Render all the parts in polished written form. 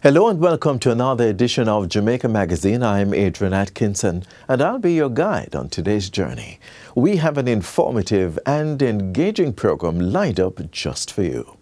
Hello and welcome to another edition of Jamaica Magazine. I'm Adrian Atkinson and I'll be your guide on today's journey. We have an informative and engaging program lined up just for you.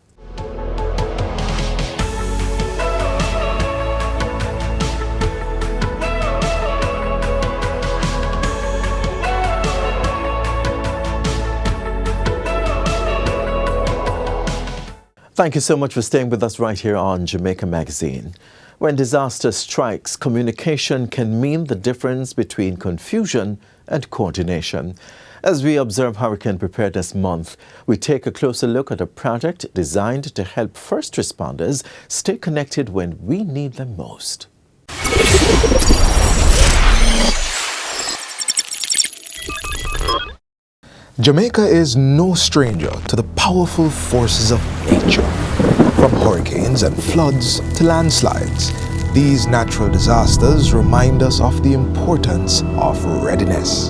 Thank you so much for staying with us right here on Jamaica Magazine. When disaster strikes, communication can mean the difference between confusion and coordination. As we observe Hurricane Preparedness Month, we take a closer look at a project designed to help first responders stay connected when we need them most. Jamaica is no stranger to the powerful forces of nature. From hurricanes and floods to landslides, these natural disasters remind us of the importance of readiness.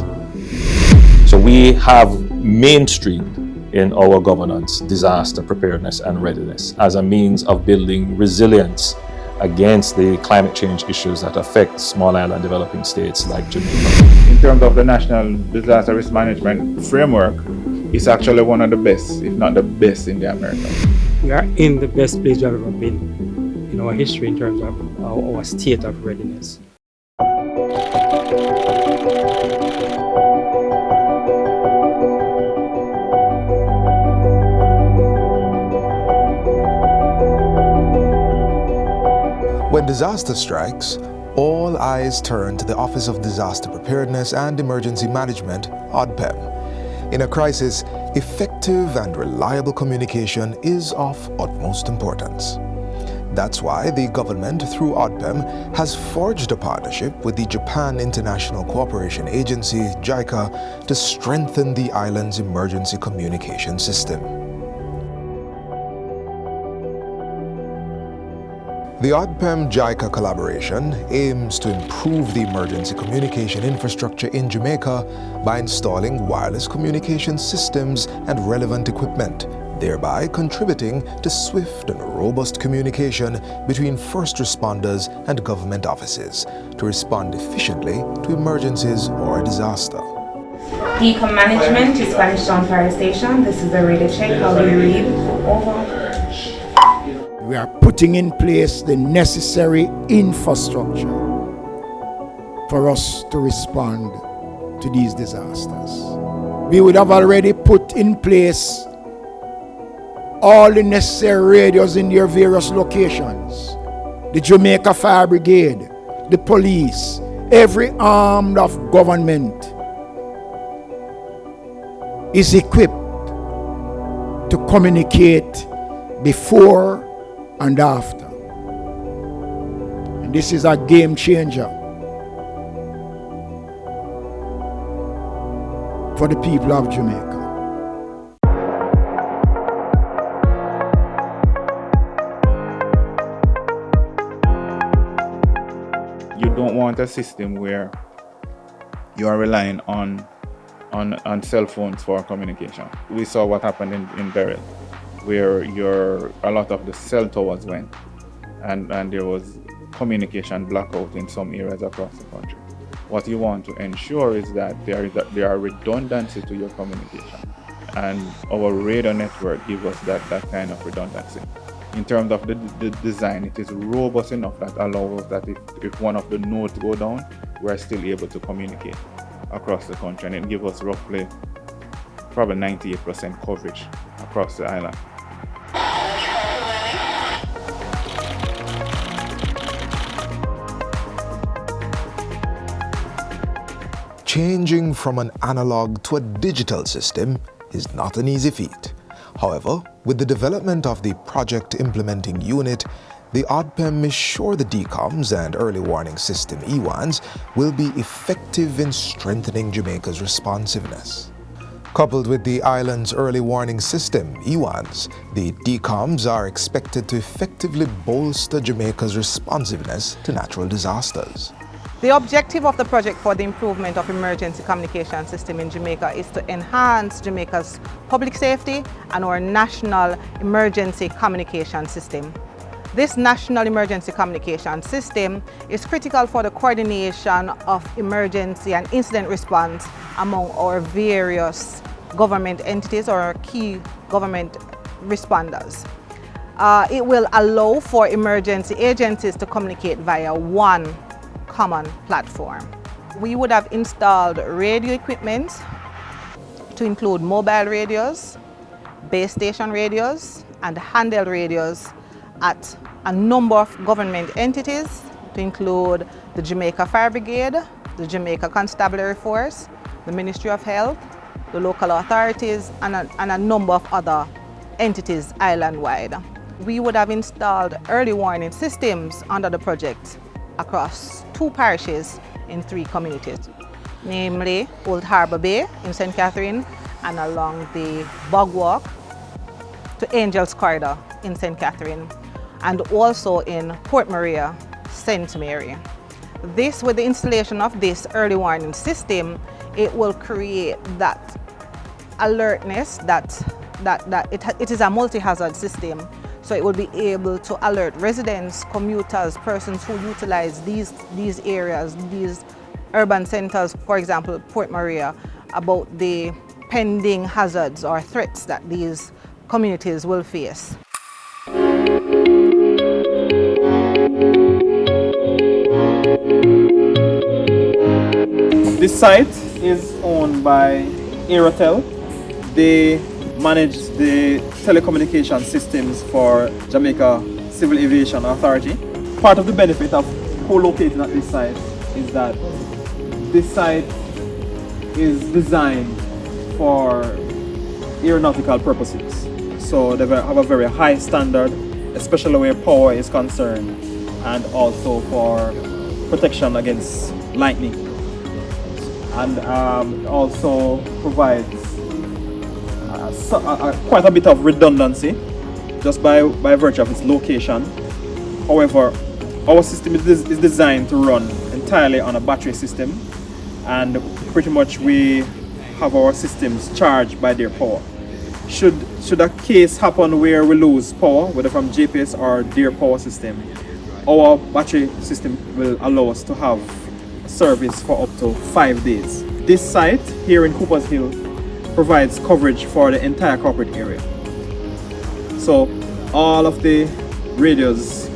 So we have mainstreamed in our governance disaster preparedness and readiness as a means of building resilience against the climate change issues that affect small island developing states like Jamaica. In terms of the National Disaster Risk Management Framework, it's actually one of the best, if not the best in the Americas. We are in the best place we have ever been in our history in terms of our state of readiness. When disaster strikes, all eyes turn to the Office of Disaster Preparedness and Emergency Management, ODPEM. In a crisis, effective and reliable communication is of utmost importance. That's why the government, through ODPEM, has forged a partnership with the Japan International Cooperation Agency, JICA, to strengthen the island's emergency communication system. The ODPEM-JICA collaboration aims to improve the emergency communication infrastructure in Jamaica by installing wireless communication systems and relevant equipment, thereby contributing to swift and robust communication between first responders and government offices to respond efficiently to emergencies or disaster. Decom management is Spanish Town Fire Station. This is the radio check. How do you read? Over. We are putting in place the necessary infrastructure for us to respond to these disasters. We would have already put in place all the necessary radios in their various locations. The Jamaica Fire Brigade, the police, every arm of government is equipped to communicate before and after. And this is a game changer for the people of Jamaica. You don't want a system where you are relying on cell phones for communication. We saw what happened in Beryl, where a lot of the cell towers went and there was communication blackout in some areas across the country. What you want to ensure is that there are redundancy to your communication, and our radar network gives us that kind of redundancy. In terms of the design, it is robust enough that allows that if one of the nodes go down, we're still able to communicate across the country, and it gives us roughly probably 98% coverage across the island. Changing from an analog to a digital system is not an easy feat. However, with the development of the Project Implementing Unit, the ODPEM is sure the DCOMs and Early Warning System EWANs will be effective in strengthening Jamaica's responsiveness. Coupled with the island's Early Warning System EWANs, the DCOMs are expected to effectively bolster Jamaica's responsiveness to natural disasters. The objective of the project for the improvement of emergency communication system in Jamaica is to enhance Jamaica's public safety and our national emergency communication system. This National Emergency Communication System is critical for the coordination of emergency and incident response among our various government entities or key government responders. It will allow for emergency agencies to communicate via one common platform. We would have installed radio equipment to include mobile radios, base station radios, and handheld radios at a number of government entities to include the Jamaica Fire Brigade, the Jamaica Constabulary Force, the Ministry of Health, the local authorities, and a number of other entities island-wide. We would have installed early warning systems under the project across 2 parishes in 3 communities, namely Old Harbour Bay in St. Catherine and along the Bog Walk to Angels Corridor in St. Catherine, and also in Port Maria, St. Mary. This, with the installation of this early warning system, it will create that alertness that it is a multi-hazard system. So it will be able to alert residents, commuters, persons who utilize these areas, these urban centers, for example, Port Maria, about the pending hazards or threats that these communities will face. This site is owned by Aerotel. They manage the telecommunication systems for Jamaica Civil Aviation Authority. Part of the benefit of co-locating at this site is that this site is designed for aeronautical purposes. So they have a very high standard, especially where power is concerned, and also for protection against lightning. And also provides quite a bit of redundancy just by virtue of its location. However, our system is designed to run entirely on a battery system, and pretty much we have our systems charged by their power. Should a case happen where we lose power, whether from GPS or their power system, our battery system will allow us to have service for up to 5 days. This site here in Coopers Hill provides coverage for the entire corporate area. So all of the radios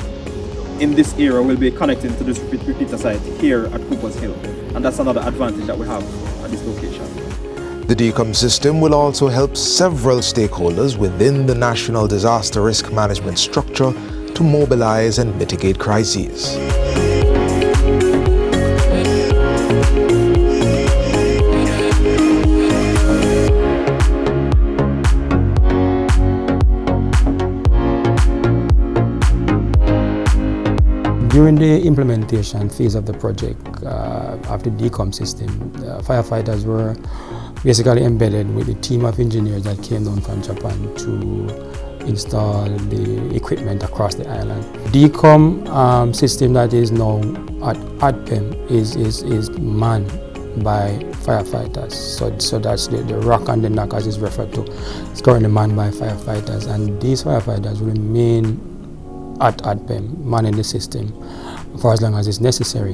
in this area will be connected to this repeater site here at Coopers Hill, and that's another advantage that we have at this location. The DCOM system will also help several stakeholders within the National Disaster Risk Management structure to mobilize and mitigate crises. During the implementation phase of the project of the DCOM system, firefighters were basically embedded with a team of engineers that came down from Japan to install the equipment across the island. DCOM system that is now at ADPEM is manned by firefighters. So that's the rock and the knock, as is referred to. It's currently manned by firefighters, and these firefighters will remain at ADPEM, manning the system for as long as it's necessary.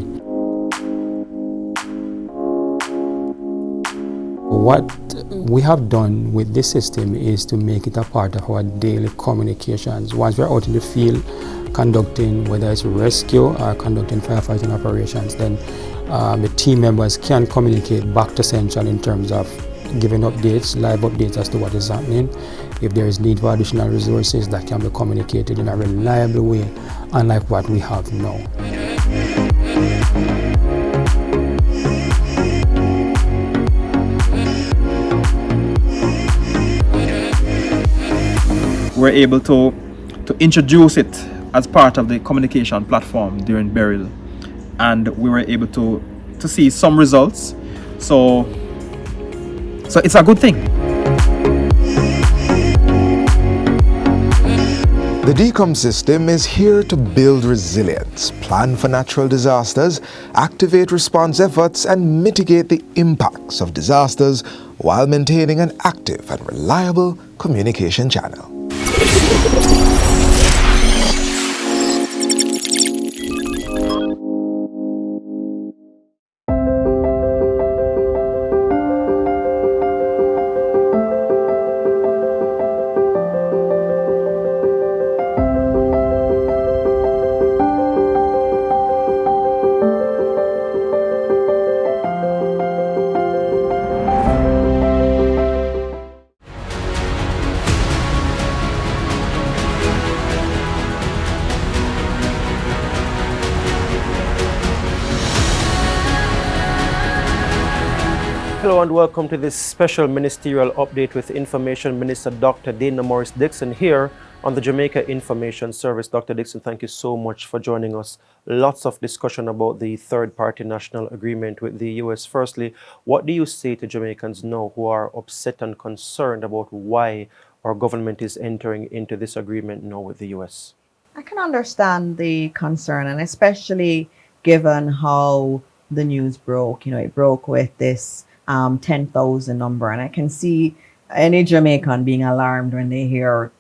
What we have done with this system is to make it a part of our daily communications. Once we're out in the field conducting, whether it's rescue or conducting firefighting operations, then the team members can communicate back to Central in terms of giving updates, live updates as to what is happening. If there is need for additional resources, that can be communicated in a reliable way, unlike what we have now. We're able to introduce it as part of the communication platform during burial, and we were able to see some results. So it's a good thing. The DCOM system is here to build resilience, plan for natural disasters, activate response efforts, and mitigate the impacts of disasters while maintaining an active and reliable communication channel. Hello and welcome to this special ministerial update with Information Minister Dr. Dana Morris Dixon here on the Jamaica Information Service. Dr. Dixon, thank you so much for joining us. Lots of discussion about the third-party national agreement with the U.S. Firstly, what do you say to Jamaicans now who are upset and concerned about why our government is entering into this agreement now with the U.S.? I can understand the concern, and especially given how the news broke. It broke with this 10,000 number, and I can see any Jamaican being alarmed when they hear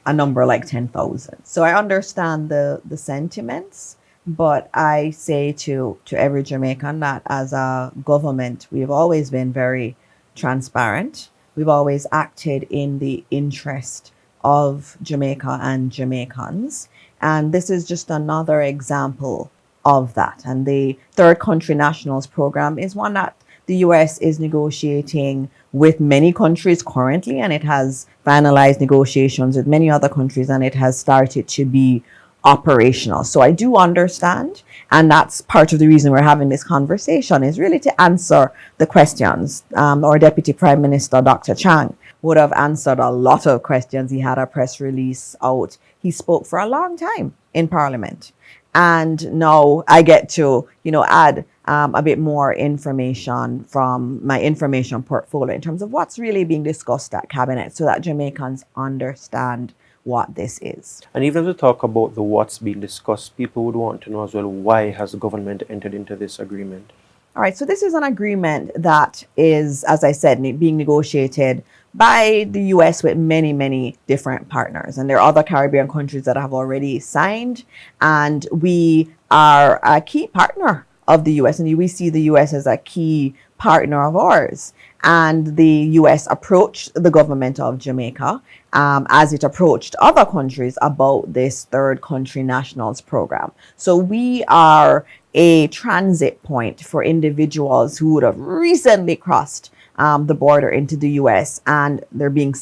a number like 10,000. So I understand the sentiments, but I say to every Jamaican that as a government, we've always been very transparent. We've always acted in the interest of Jamaica and Jamaicans. And this is just another example of that. And the Third Country Nationals Program is one that the US is negotiating with many countries currently, and it has finalized negotiations with many other countries, and it has started to be operational. So I do understand, and that's part of the reason we're having this conversation, is really to answer the questions. Our Deputy Prime Minister, Dr. Chang, would have answered a lot of questions. He had a press release out. He spoke for a long time in Parliament. And now I get to, add a bit more information from my information portfolio in terms of what's really being discussed at Cabinet so that Jamaicans understand what this is. And even as we talk about what's being discussed, people would want to know as well, why has the government entered into this agreement? All right, so this is an agreement that is, as I said, being negotiated by the US with many, many different partners. And there are other Caribbean countries that have already signed. And we are a key partner of the US. And we see the US as a key partner of ours. And the US approached the government of Jamaica as it approached other countries about this Third Country Nationals Program. So we are a transit point for individuals who would have recently crossed the border into the US and they're being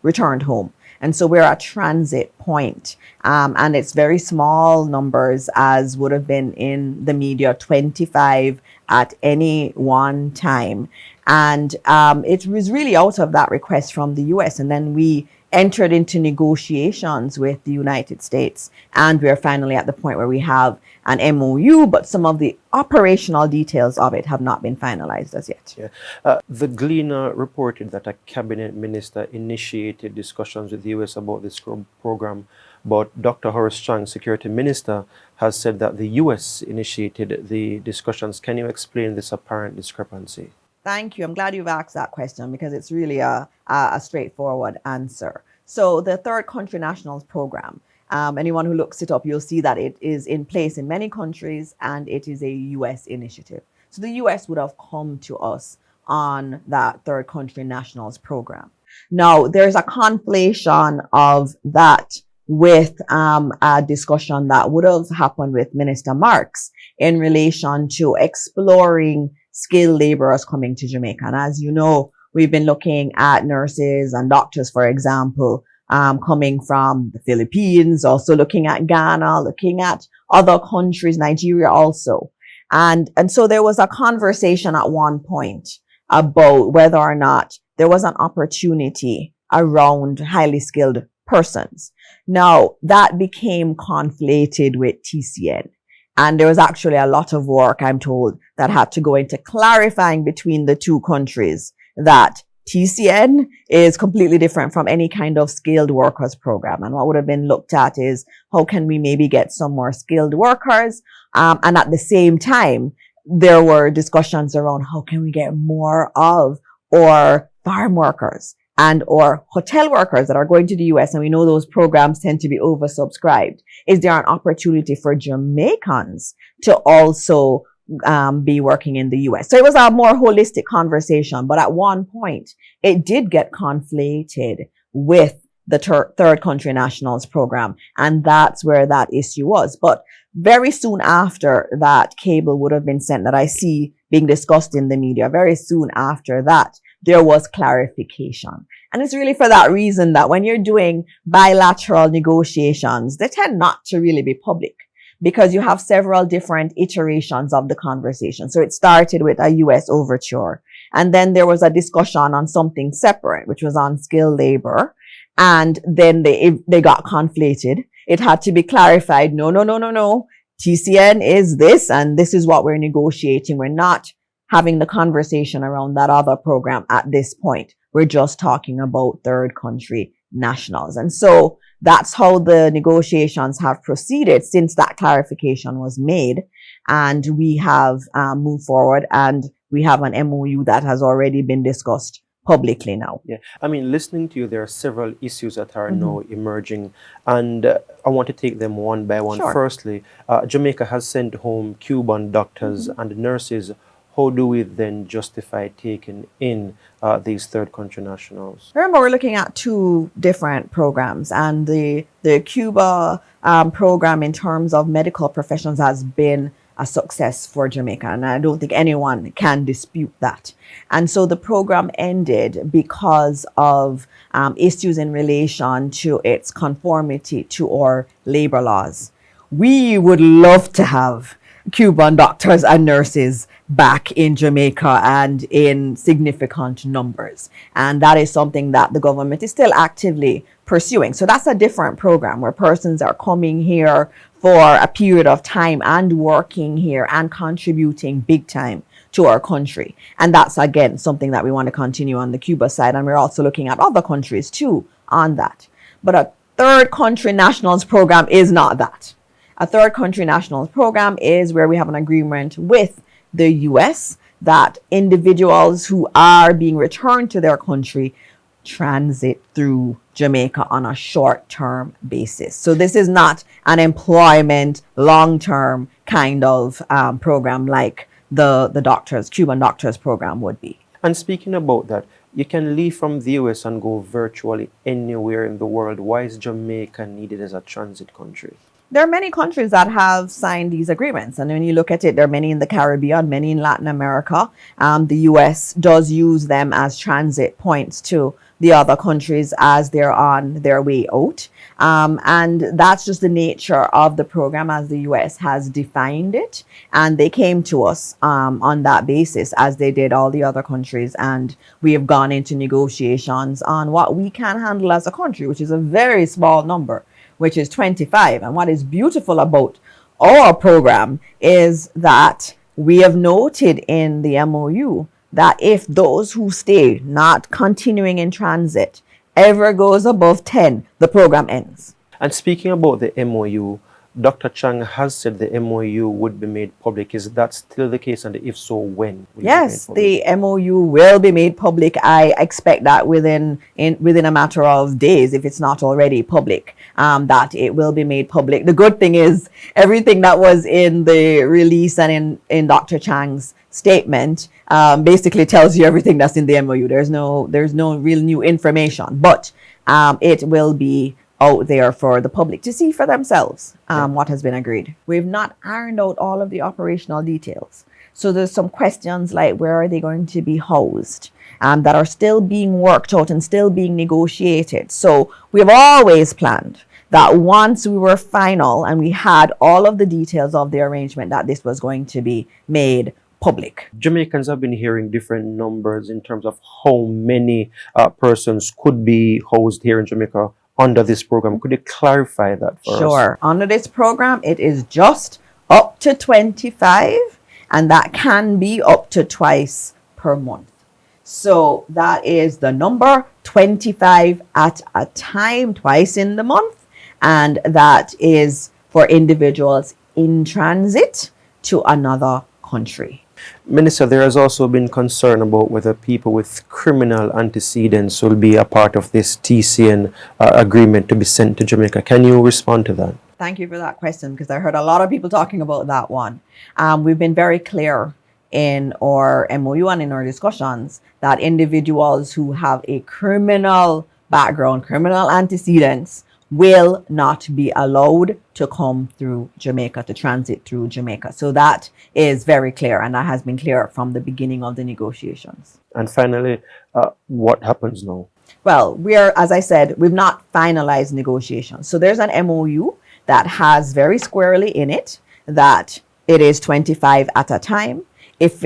returned home. And so we're a transit point. And it's very small numbers, as would have been in the media, 25 at any one time. And it was really out of that request from the US. And then we entered into negotiations with the United States. And we're finally at the point where we have an MOU, but some of the operational details of it have not been finalized as yet. Yeah. The Gleaner reported that a cabinet minister initiated discussions with the US about this program, but Dr. Horace Chang, security minister, has said that the US initiated the discussions. Can you explain this apparent discrepancy? Thank you. I'm glad you've asked that question because it's really a straightforward answer. So the Third Country Nationals Program, anyone who looks it up, you'll see that it is in place in many countries and it is a US initiative. So the US would have come to us on that Third Country Nationals Program. Now, there's a conflation of that with a discussion that would have happened with Minister Marks in relation to exploring skilled laborers coming to Jamaica. And as you know, we've been looking at nurses and doctors, for example, coming from the Philippines, also looking at Ghana, looking at other countries, Nigeria also. And so there was a conversation at one point about whether or not there was an opportunity around highly skilled persons. Now, that became conflated with TCN. And there was actually a lot of work, I'm told, that had to go into clarifying between the two countries that TCN is completely different from any kind of skilled workers program. And what would have been looked at is how can we maybe get some more skilled workers? And at the same time, there were discussions around how can we get more of our farm workers and or hotel workers that are going to the US, and we know those programs tend to be oversubscribed. Is there an opportunity for Jamaicans to also be working in the US? So it was a more holistic conversation, but at one point it did get conflated with the Third Country Nationals Program, and that's where that issue was. But very soon after that cable would have been sent that I see being discussed in the media, very soon after that, there was clarification. And it's really for that reason that when you're doing bilateral negotiations, they tend not to really be public because you have several different iterations of the conversation. So it started with a US overture, And then there was a discussion on something separate, which was on skilled labor. And then they got conflated. It had to be clarified. No. TCN is this, and this is what we're negotiating. We're not having the conversation around that other program at this point. We're just talking about third country nationals. And so that's how the negotiations have proceeded since that clarification was made. And we have moved forward, and we have an MOU that has already been discussed publicly now. Yeah, I mean, listening to you, there are several issues that are now emerging, and I want to take them one by one. Sure. Firstly, Jamaica has sent home Cuban doctors and nurses. How do we then justify taking in these third country nationals? Remember, we're looking at two different programs, and the Cuba program in terms of medical professionals has been a success for Jamaica, and I don't think anyone can dispute that. And so the program ended because of issues in relation to its conformity to our labor laws. We would love to have Cuban doctors and nurses back in Jamaica and in significant numbers. And that is something that the government is still actively pursuing. So that's a different program where persons are coming here for a period of time and working here and contributing big time to our country. And that's, again, something that we want to continue on the Cuba side. And we're also looking at other countries too on that. But a third country nationals program is not that. A third country nationals program is where we have an agreement with the US that individuals who are being returned to their country transit through Jamaica on a short-term basis. So this is not an employment long-term kind of program like the Cuban doctors program would be. And speaking about that, you can leave from the US and go virtually anywhere in the world. Why is Jamaica needed as a transit country? There are many countries that have signed these agreements. And when you look at it, there are many in the Caribbean, many in Latin America. The US does use them as transit points to the other countries as they're on their way out. And that's just the nature of the program as the US has defined it. And they came to us on that basis, as they did all the other countries. And we have gone into negotiations on what we can handle as a country, which is a very small number, which is 25. And what is beautiful about our program is that we have noted in the MOU that if those who stay not continuing in transit ever goes above 10, the program ends. And speaking about the MOU, Dr. Chang has said the MOU would be made public. Is that still the case? And if so, when? Yes, the MOU will be made public. I expect that within a matter of days, if it's not already public, that it will be made public. The good thing is everything that was in the release and in Dr. Chang's statement basically tells you everything that's in the MOU. There's no real new information, but it will be out there for the public to see for themselves what has been agreed. We've not ironed out all of the operational details. So there's some questions like where are they going to be housed that are still being worked out and still being negotiated. So we've always planned that once we were final and we had all of the details of the arrangement, that this was going to be made public. Jamaicans have been hearing different numbers in terms of how many persons could be housed here in Jamaica under this program. Could you clarify that for us? Sure. Under this program, it is just up to 25, and that can be up to twice per month. So that is the number, 25 at a time, twice in the month, and that is for individuals in transit to another country. Minister, there has also been concern about whether people with criminal antecedents will be a part of this TCN agreement to be sent to Jamaica. Can you respond to that? Thank you for that question, because I heard a lot of people talking about that one. We've been very clear in our MOU and in our discussions that individuals who have a criminal background, criminal antecedents, will not be allowed to come through Jamaica, to transit through Jamaica. So that is very clear, and that has been clear from the beginning of the negotiations. And finally, what happens now? Well, as I said, we've not finalized negotiations. So there's an MOU that has very squarely in it that it is 25 at a time. If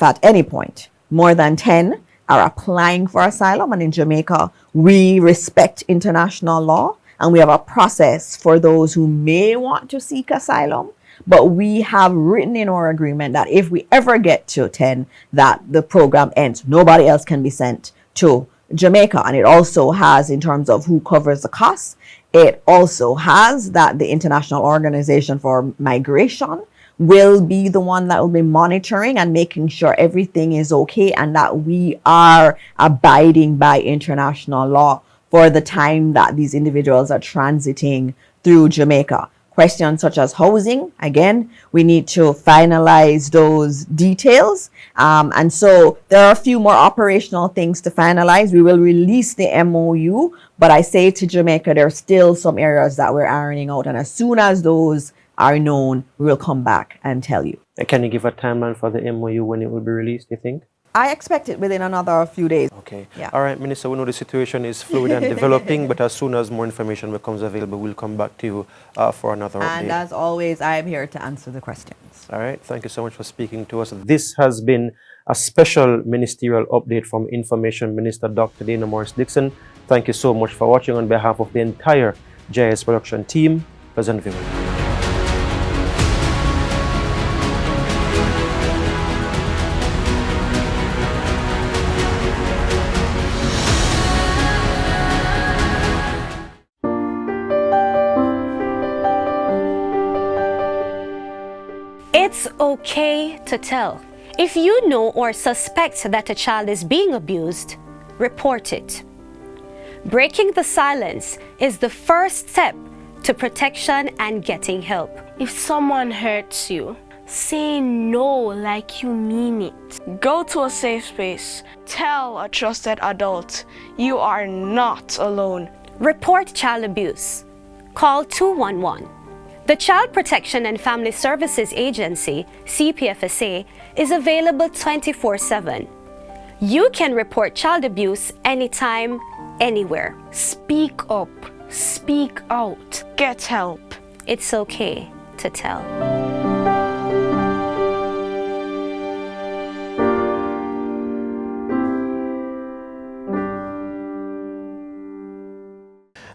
at any point more than 10 are applying for asylum. And in Jamaica, we respect international law, and we have a process for those who may want to seek asylum. But we have written in our agreement that if we ever get to 10, that the program ends. Nobody else can be sent to Jamaica. And it also has, in terms of who covers the costs, it also has that the International Organization for Migration will be the one that will be monitoring and making sure everything is okay and that we are abiding by international law for the time that these individuals are transiting through Jamaica. Questions such as housing, again, we need to finalize those details. And so there are a few more operational things to finalize. We will release the MOU, but I say to Jamaica, there are still some areas that we're ironing out. And as soon as those are known, we will come back and tell you. Can you give a timeline for the MOU when it will be released, do you think? I expect it within another few days. Okay. Yeah. All right, Minister, we know the situation is fluid and developing, but as soon as more information becomes available, we'll come back to you for another update. And as always, I am here to answer the questions. All right. Thank you so much for speaking to us. This has been a special ministerial update from Information Minister Dr. Dana Morris-Dixon. Thank you so much for watching on behalf of the entire JIS production team. Pleasant viewing. It's okay to tell. If you know or suspect that a child is being abused, report it. Breaking the silence is the first step to protection and getting help. If someone hurts you, say no like you mean it. Go to a safe space. Tell a trusted adult you are not alone. Report child abuse. Call 211. The Child Protection and Family Services Agency, CPFSA, is available 24/7. You can report child abuse anytime, anywhere. Speak up. Speak out. Get help. It's okay to tell.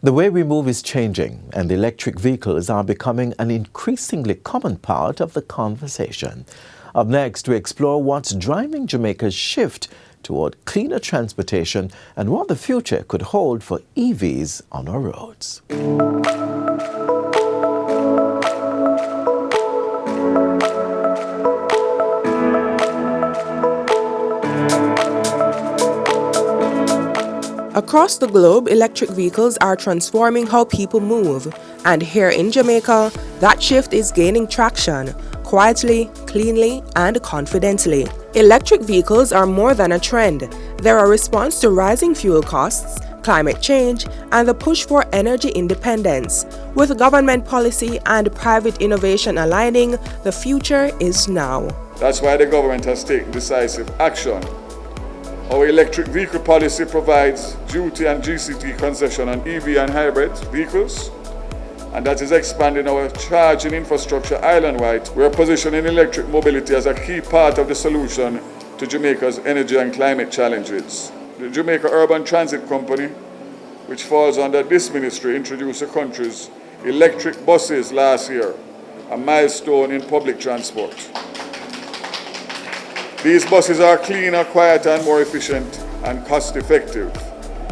The way we move is changing, and electric vehicles are becoming an increasingly common part of the conversation. Up next, we explore what's driving Jamaica's shift toward cleaner transportation and what the future could hold for EVs on our roads. Across the globe, electric vehicles are transforming how people move. And here in Jamaica, that shift is gaining traction, quietly, cleanly, and confidently. Electric vehicles are more than a trend. They're a response to rising fuel costs, climate change, and the push for energy independence. With government policy and private innovation aligning, the future is now. That's why the government has taken decisive action. Our electric vehicle policy provides duty and GCT concession on EV and hybrid vehicles, and that is expanding our charging infrastructure island-wide. We are positioning electric mobility as a key part of the solution to Jamaica's energy and climate challenges. The Jamaica Urban Transit Company, which falls under this ministry, introduced the country's electric buses last year, a milestone in public transport. These buses are cleaner, quieter, and more efficient and cost-effective,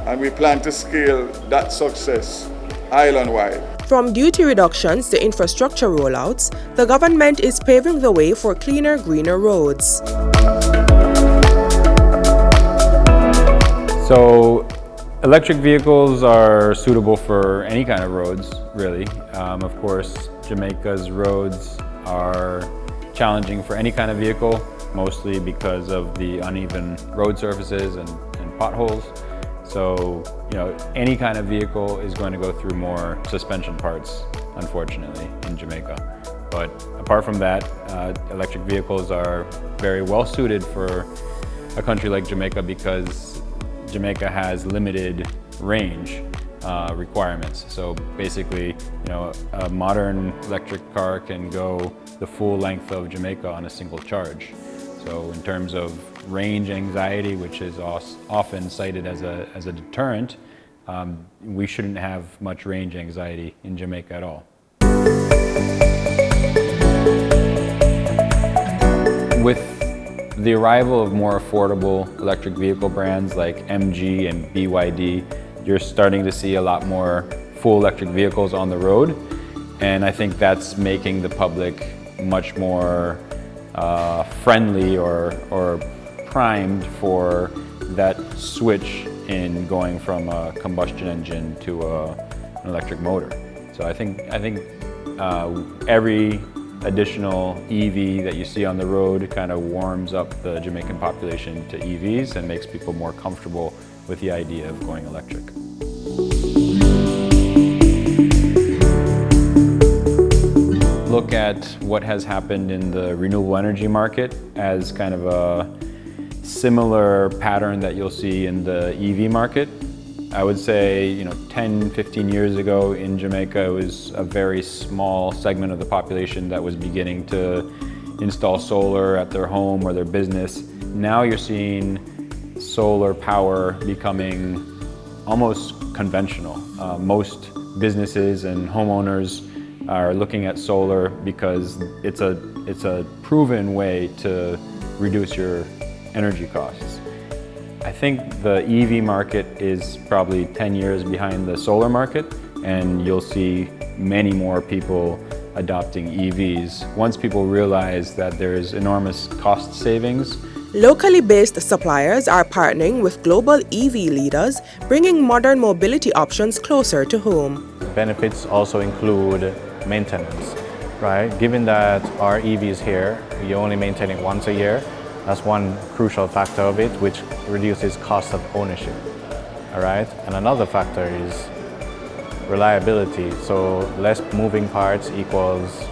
and we plan to scale that success island-wide. From duty reductions to infrastructure rollouts, the government is paving the way for cleaner, greener roads. So, electric vehicles are suitable for any kind of roads, really. Of course, Jamaica's roads are challenging for any kind of vehicle, mostly because of the uneven road surfaces and potholes. So, any kind of vehicle is going to go through more suspension parts, unfortunately, in Jamaica. But apart from that, electric vehicles are very well suited for a country like Jamaica because Jamaica has limited range requirements. So basically, a modern electric car can go the full length of Jamaica on a single charge. So in terms of range anxiety, which is often cited as a deterrent, we shouldn't have much range anxiety in Jamaica at all. With the arrival of more affordable electric vehicle brands like MG and BYD, you're starting to see a lot more full electric vehicles on the road, and I think that's making the public much more friendly or primed for that switch in going from a combustion engine to an electric motor. So I think every additional EV that you see on the road kind of warms up the Jamaican population to EVs and makes people more comfortable with the idea of going electric. Look at what has happened in the renewable energy market as kind of a similar pattern that you'll see in the EV market. I would say, 10, 15 years ago in Jamaica, it was a very small segment of the population that was beginning to install solar at their home or their business. Now you're seeing solar power becoming almost conventional. Most businesses and homeowners are looking at solar because it's a proven way to reduce your energy costs. I think the EV market is probably 10 years behind the solar market, and you'll see many more people adopting EVs once people realize that there's enormous cost savings. Locally based suppliers are partnering with global EV leaders, bringing modern mobility options closer to home. Benefits also include maintenance, right? Given that our EV is here, you only maintain it once a year. That's one crucial factor of it, which reduces cost of ownership, all right? And another factor is reliability. So less moving parts equals,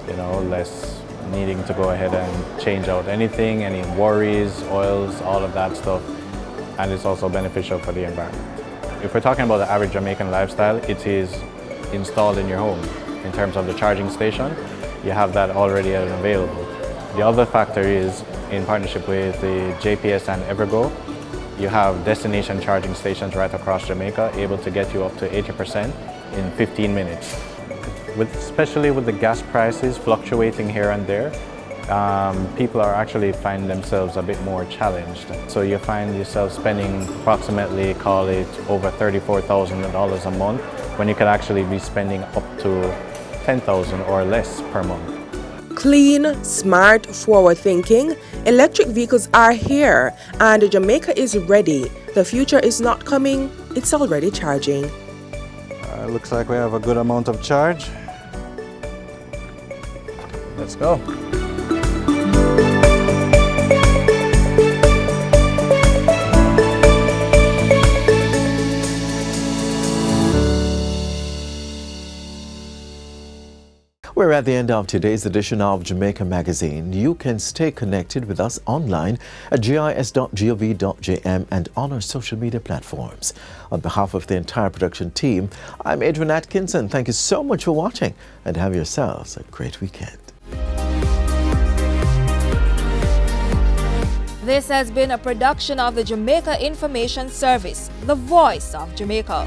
less needing to go ahead and change out anything, any worries, oils, all of that stuff. And it's also beneficial for the environment. If we're talking about the average Jamaican lifestyle, it is installed in your home. In terms of the charging station, you have that already available. The other factor is, in partnership with the JPS and Evergo, you have destination charging stations right across Jamaica, able to get you up to 80% in 15 minutes. Especially with the gas prices fluctuating here and there, people are actually finding themselves a bit more challenged. So you find yourself spending approximately, call it, over $34,000 a month, when you could actually be spending up to $10,000 or less per month. Clean, smart, forward-thinking, electric vehicles are here, and Jamaica is ready. The future is not coming, it's already charging. Looks like we have a good amount of charge. Let's go. We're at the end of today's edition of Jamaica Magazine. You can stay connected with us online at jis.gov.jm and on our social media platforms. On behalf of the entire production team, I'm Adrian Atkinson. Thank you so much for watching and have yourselves a great weekend. This has been a production of the Jamaica Information Service, the voice of Jamaica.